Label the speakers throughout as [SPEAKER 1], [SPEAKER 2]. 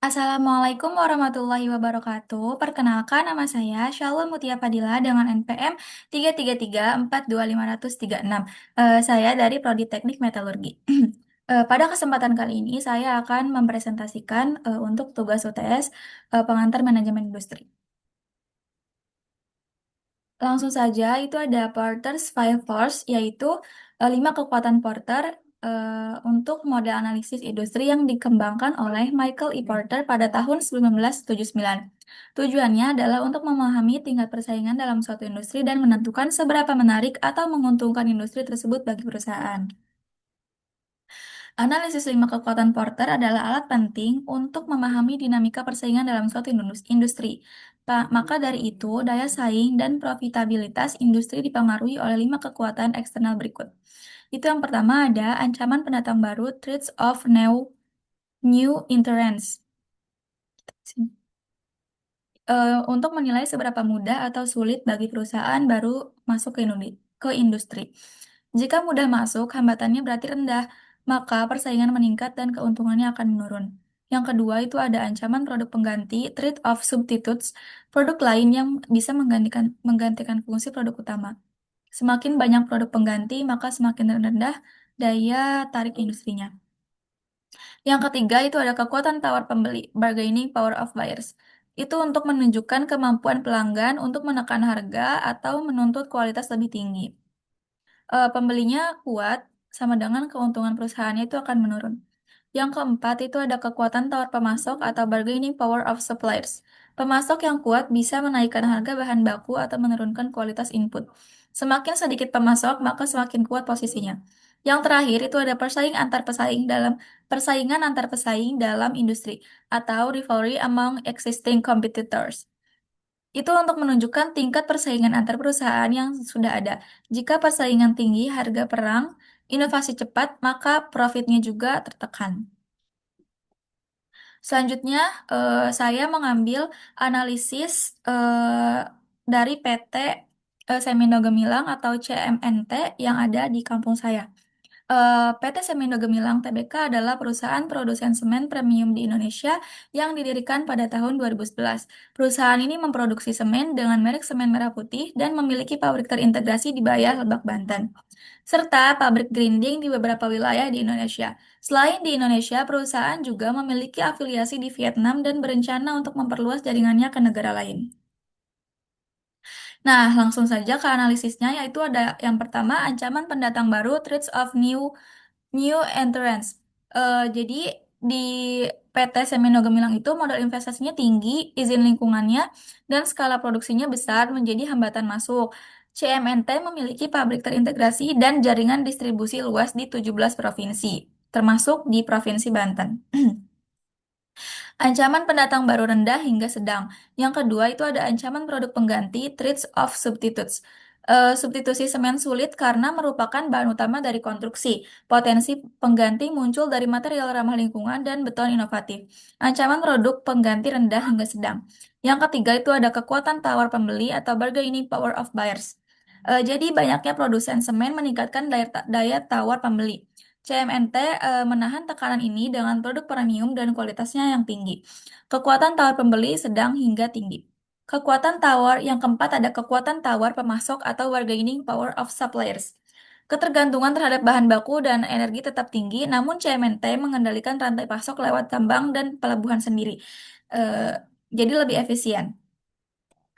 [SPEAKER 1] Assalamualaikum warahmatullahi wabarakatuh. Perkenalkan nama saya Shalwa Mutia Fadila dengan NPM 333425036. Saya dari Prodi Teknik Metalurgi. Pada kesempatan kali ini saya akan mempresentasikan untuk tugas UTS pengantar manajemen industri. Langsung saja, itu ada Porter's Five Force, yaitu 5 kekuatan Porter untuk model analisis industri yang dikembangkan oleh Michael E. Porter pada tahun 1979. Tujuannya adalah untuk memahami tingkat persaingan dalam suatu industri dan menentukan seberapa menarik atau menguntungkan industri tersebut bagi perusahaan. Analisis 5 kekuatan Porter adalah alat penting untuk memahami dinamika persaingan dalam suatu industri. Maka dari itu, daya saing dan profitabilitas industri dipengaruhi oleh 5 kekuatan eksternal berikut. Itu yang pertama ada ancaman pendatang baru, threats of new entrants. Untuk menilai seberapa mudah atau sulit bagi perusahaan baru masuk ke industri. Jika mudah masuk, hambatannya berarti rendah, maka persaingan meningkat dan keuntungannya akan menurun. Yang kedua itu ada ancaman produk pengganti, threat of substitutes, produk lain yang bisa menggantikan fungsi produk utama. Semakin banyak produk pengganti, maka semakin rendah daya tarik industrinya. Yang ketiga itu ada kekuatan tawar pembeli, bargaining power of buyers. Itu untuk menunjukkan kemampuan pelanggan untuk menekan harga atau menuntut kualitas lebih tinggi. Pembelinya kuat, sama dengan keuntungan perusahaannya itu akan menurun. Yang keempat itu ada kekuatan tawar pemasok atau bargaining power of suppliers. Pemasok yang kuat bisa menaikkan harga bahan baku atau menurunkan kualitas input. Semakin sedikit pemasok, maka semakin kuat posisinya. Yang terakhir itu ada persaingan antar pesaing dalam industri atau rivalry among existing competitors. Itu untuk menunjukkan tingkat persaingan antar perusahaan yang sudah ada. Jika persaingan tinggi, harga perang, inovasi cepat, maka profitnya juga tertekan. Selanjutnya, saya mengambil analisis dari PT Semindo Gemilang atau CMNT yang ada di kampung saya. PT Semindo Gemilang Tbk adalah perusahaan produsen semen premium di Indonesia yang didirikan pada tahun 2011. Perusahaan ini memproduksi semen dengan merek Semen Merah Putih dan memiliki pabrik terintegrasi di Bayah, Lebak, Banten, serta pabrik grinding di beberapa wilayah di Indonesia. Selain di Indonesia, perusahaan juga memiliki afiliasi di Vietnam dan berencana untuk memperluas jaringannya ke negara lain. Nah, langsung saja ke analisisnya, yaitu ada yang pertama, ancaman pendatang baru, threats of new entrants. Jadi di PT Semino Gemilang itu modal investasinya tinggi, izin lingkungannya, dan skala produksinya besar menjadi hambatan masuk. CMNT memiliki pabrik terintegrasi dan jaringan distribusi luas di 17 provinsi, termasuk di Provinsi Banten. Ancaman pendatang baru rendah hingga sedang. Yang kedua itu ada ancaman produk pengganti, threats of substitutes. Substitusi semen sulit karena merupakan bahan utama dari konstruksi. Potensi pengganti muncul dari material ramah lingkungan dan beton inovatif. Ancaman produk pengganti rendah hingga sedang. Yang ketiga itu ada kekuatan tawar pembeli atau bargaining power of buyers. Jadi banyaknya produsen semen meningkatkan daya tawar pembeli. CMNT menahan tekanan ini dengan produk premium dan kualitasnya yang tinggi. Kekuatan tawar pembeli sedang hingga tinggi. Kekuatan tawar yang keempat ada kekuatan tawar pemasok atau bargaining power of suppliers. Ketergantungan terhadap bahan baku dan energi tetap tinggi, namun CMNT mengendalikan rantai pasok lewat tambang dan pelabuhan sendiri. Eh, jadi lebih efisien.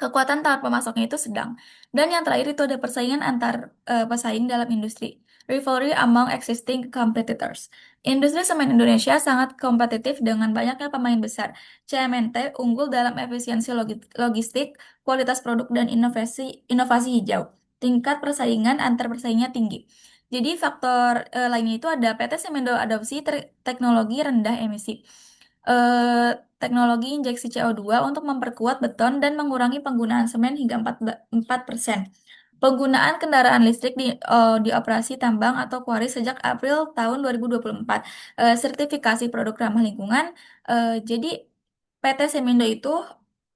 [SPEAKER 1] Kekuatan tawar pemasoknya itu sedang. Dan yang terakhir itu ada persaingan antar pesaing dalam industri. Rivalry among existing competitors. Industri semen Indonesia sangat kompetitif dengan banyaknya pemain besar. CMNT unggul dalam efisiensi logistik, kualitas produk, dan inovasi hijau. Tingkat persaingan antar pesaingnya tinggi. Jadi faktor lainnya itu ada PT Semindo adopsi teknologi rendah emisi. Teknologi injeksi CO2 untuk memperkuat beton dan mengurangi penggunaan semen hingga 4%. Penggunaan kendaraan listrik di operasi tambang atau kuari sejak April tahun 2024. Sertifikasi produk ramah lingkungan. Jadi PT Semindo itu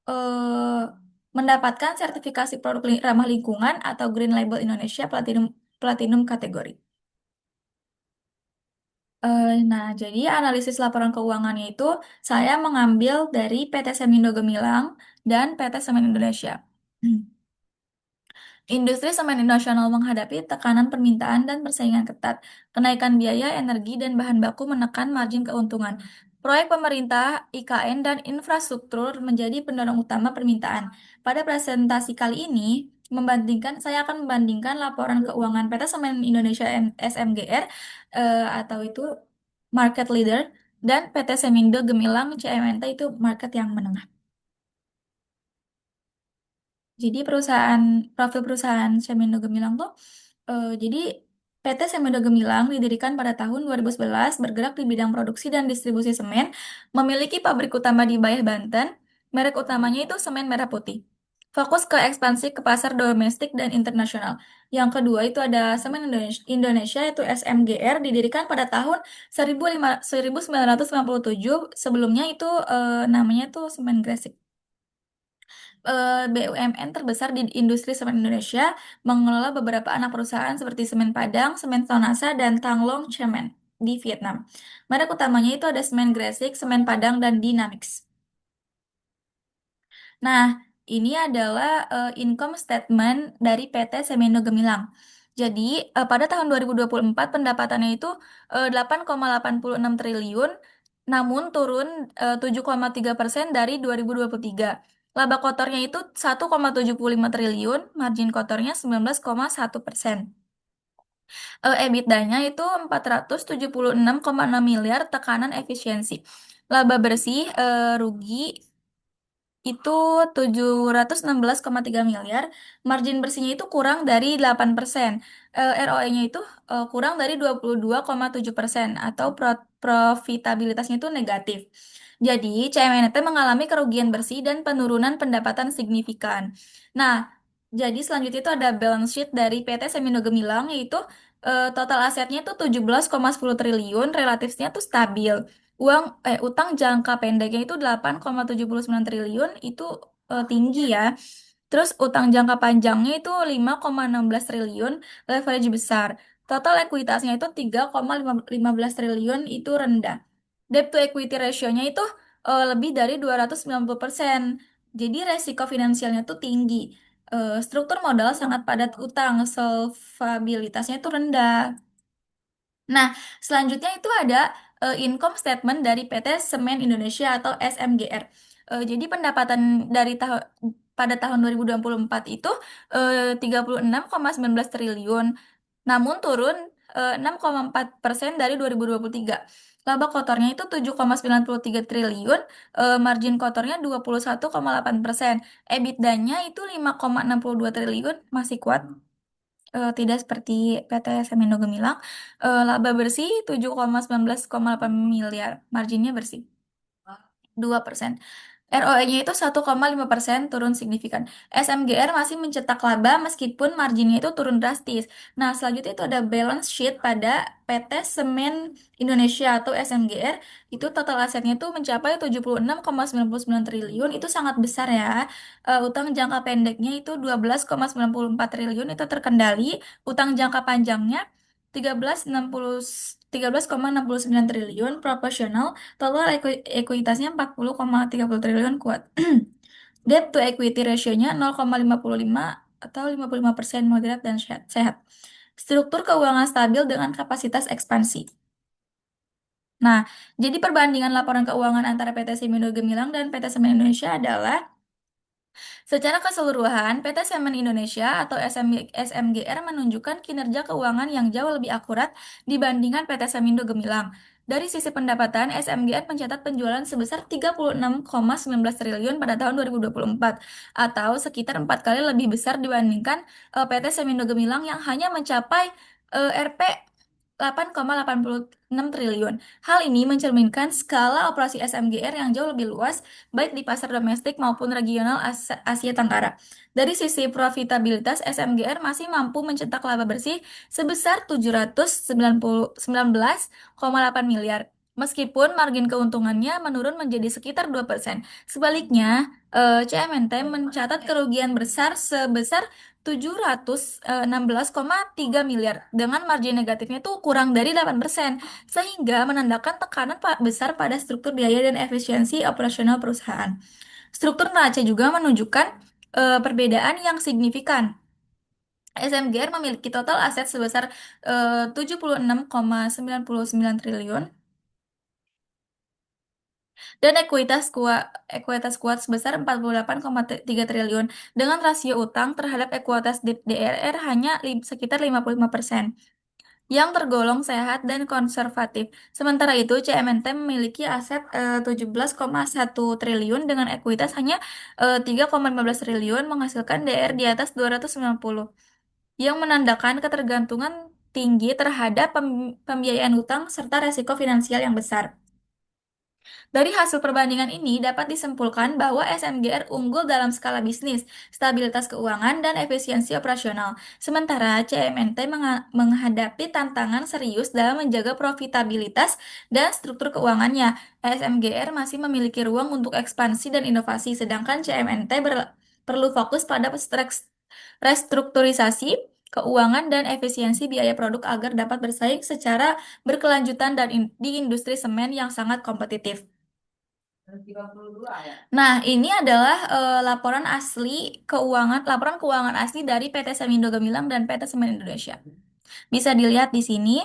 [SPEAKER 1] eh, mendapatkan sertifikasi produk ramah lingkungan atau Green Label Indonesia Platinum Platinum kategori. Nah, jadi analisis laporan keuangannya itu saya mengambil dari PT Semindo Gemilang dan PT Semen Indonesia. Industri semen nasional menghadapi tekanan permintaan dan persaingan ketat. Kenaikan biaya energi dan bahan baku menekan margin keuntungan. Proyek pemerintah, IKN, dan infrastruktur menjadi pendorong utama permintaan. Pada presentasi kali ini, saya akan membandingkan laporan keuangan PT Semen Indonesia SMGR atau itu market leader dan PT Semindo Gemilang CMNT itu market yang menengah. Jadi profil perusahaan Semindo Gemilang tuh, jadi PT Semindo Gemilang didirikan pada tahun 2011, bergerak di bidang produksi dan distribusi semen, memiliki pabrik utama di Bayah, Banten, merek utamanya itu semen merah putih. Fokus ke ekspansi ke pasar domestik dan internasional. Yang kedua itu ada Semen Indonesia itu SMGR, didirikan pada tahun 1997, sebelumnya itu namanya itu Semen Gresik. BUMN terbesar di industri semen Indonesia, mengelola beberapa anak perusahaan seperti Semen Padang, Semen Sonasa, dan Tanglong Cement di Vietnam. Merek utamanya itu ada Semen Gresik, Semen Padang, dan Dynamix. Nah, ini adalah income statement dari PT Semendo Gemilang. Jadi, pada tahun 2024 pendapatannya itu 8,86 triliun, namun turun 7,3% dari 2023. Laba kotornya itu 1,75 triliun, margin kotornya 19,1%. EBITDA-nya itu 476,6 miliar, tekanan efisiensi. Laba bersih rugi itu 716,3 miliar, margin bersihnya itu kurang dari 8%. ROE-nya itu kurang dari 22,7% atau profitabilitasnya itu negatif. Jadi, CMNT mengalami kerugian bersih dan penurunan pendapatan signifikan. Nah, jadi selanjutnya itu ada balance sheet dari PT Semindo Gemilang, yaitu total asetnya itu 17,10 triliun, relatifnya tuh stabil. Utang jangka pendeknya itu 8,79 triliun, itu tinggi ya. Terus utang jangka panjangnya itu 5,16 triliun, leverage besar. Total ekuitasnya itu 3,15 triliun, itu rendah. Debt to equity ratio-nya itu lebih dari 290%. Jadi resiko finansialnya tuh tinggi. Struktur modal sangat padat utang, solvabilitasnya itu rendah. Nah, selanjutnya itu ada income statement dari PT Semen Indonesia atau SMGR. Jadi pendapatan dari pada tahun 2024 itu 36,19 triliun, namun turun 6,4% dari 2023. Laba kotornya itu 7,93 triliun, margin kotornya 21,8%. EBITDA-nya itu 5,62 triliun, masih kuat. Tidak seperti PT Semindo Gemilang. Laba bersih 7,19,8 miliar, marginnya bersih 2%. ROE-nya itu 1,5%, turun signifikan. SMGR masih mencetak laba meskipun marginnya itu turun drastis. Nah, selanjutnya itu ada balance sheet pada PT Semen Indonesia atau SMGR. Itu total asetnya itu mencapai 76,99 triliun, itu sangat besar ya. Utang jangka pendeknya itu 12,94 triliun, itu terkendali. Utang jangka panjangnya 13,60 13,69 triliun, proporsional. Total ekuitasnya 40,30 triliun, kuat. Debt to equity ratio-nya 0,55 atau 55%, moderat dan sehat. Struktur keuangan stabil dengan kapasitas ekspansi. Nah, jadi perbandingan laporan keuangan antara PT Simindo Gemilang dan PT Semen Indonesia adalah: secara keseluruhan, PT Semen Indonesia atau SMGR menunjukkan kinerja keuangan yang jauh lebih akurat dibandingkan PT Semindo Gemilang. Dari sisi pendapatan, SMGR mencatat penjualan sebesar 36,19 triliun pada tahun 2024, atau sekitar 4 kali lebih besar dibandingkan PT Semindo Gemilang yang hanya mencapai Rp 8,86 triliun. Hal ini mencerminkan skala operasi SMGR yang jauh lebih luas, baik di pasar domestik maupun regional Asia Tenggara. Dari sisi profitabilitas, SMGR masih mampu mencetak laba bersih sebesar 719,8 miliar. Meskipun margin keuntungannya menurun menjadi sekitar 2%. Sebaliknya, CMNT mencatat kerugian besar sebesar 716,3 miliar dengan margin negatifnya itu kurang dari 8%, sehingga menandakan tekanan besar pada struktur biaya dan efisiensi operasional perusahaan. Struktur neraca juga menunjukkan perbedaan yang signifikan. SMGR memiliki total aset sebesar 76,99 triliun dan ekuitas kuat sebesar 48,3 triliun dengan rasio utang terhadap ekuitas DRR hanya sekitar 55% yang tergolong sehat dan konservatif. Sementara itu, CMNT memiliki aset 17,1 triliun dengan ekuitas hanya 3,15 triliun menghasilkan DR di atas 290 yang menandakan ketergantungan tinggi terhadap pembiayaan utang serta resiko finansial yang besar. Dari hasil perbandingan ini dapat disimpulkan bahwa SMGR unggul dalam skala bisnis, stabilitas keuangan, dan efisiensi operasional. Sementara CMNT menghadapi tantangan serius dalam menjaga profitabilitas dan struktur keuangannya. SMGR masih memiliki ruang untuk ekspansi dan inovasi, sedangkan CMNT perlu fokus pada restrukturisasi keuangan dan efisiensi biaya produk agar dapat bersaing secara berkelanjutan dan di industri semen yang sangat kompetitif. Nah, ini adalah laporan keuangan asli dari PT Semindo Gemilang dan PT Semen Indonesia. Bisa dilihat di sini.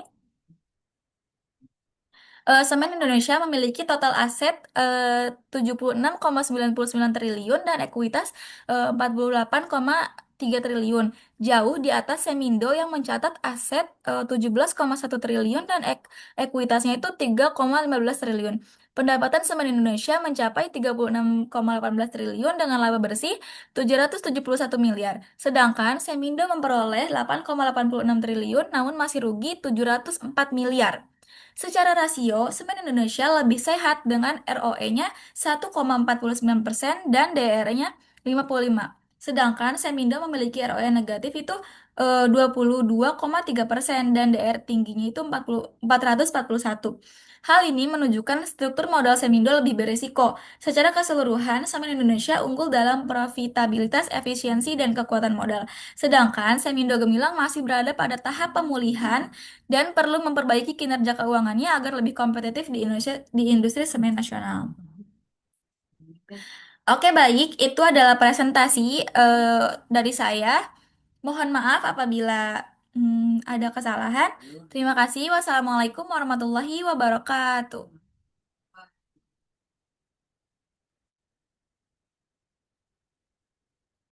[SPEAKER 1] Semen Indonesia memiliki total aset 76,99 triliun dan ekuitas 48,3 triliun. Jauh di atas Semindo yang mencatat aset 17,1 triliun dan ekuitasnya itu 3,15 triliun. Pendapatan Semen Indonesia mencapai 36,18 triliun dengan laba bersih 771 miliar. Sedangkan Semindo memperoleh 8,86 triliun namun masih rugi 704 miliar. Secara rasio, semen Indonesia lebih sehat dengan ROE-nya 1,49% dan DR-nya 55. Sedangkan Semindo memiliki ROE negatif itu 22,3% dan DR tingginya itu 441. Hal ini menunjukkan struktur modal Semindo lebih berisiko. Secara keseluruhan, Semen Indonesia unggul dalam profitabilitas, efisiensi, dan kekuatan modal. Sedangkan Semindo Gemilang masih berada pada tahap pemulihan dan perlu memperbaiki kinerja keuangannya agar lebih kompetitif di Indonesia di industri semen nasional. Oke, baik, itu adalah presentasi dari saya. Mohon maaf apabila ada kesalahan. Terima kasih. Wassalamualaikum warahmatullahi wabarakatuh.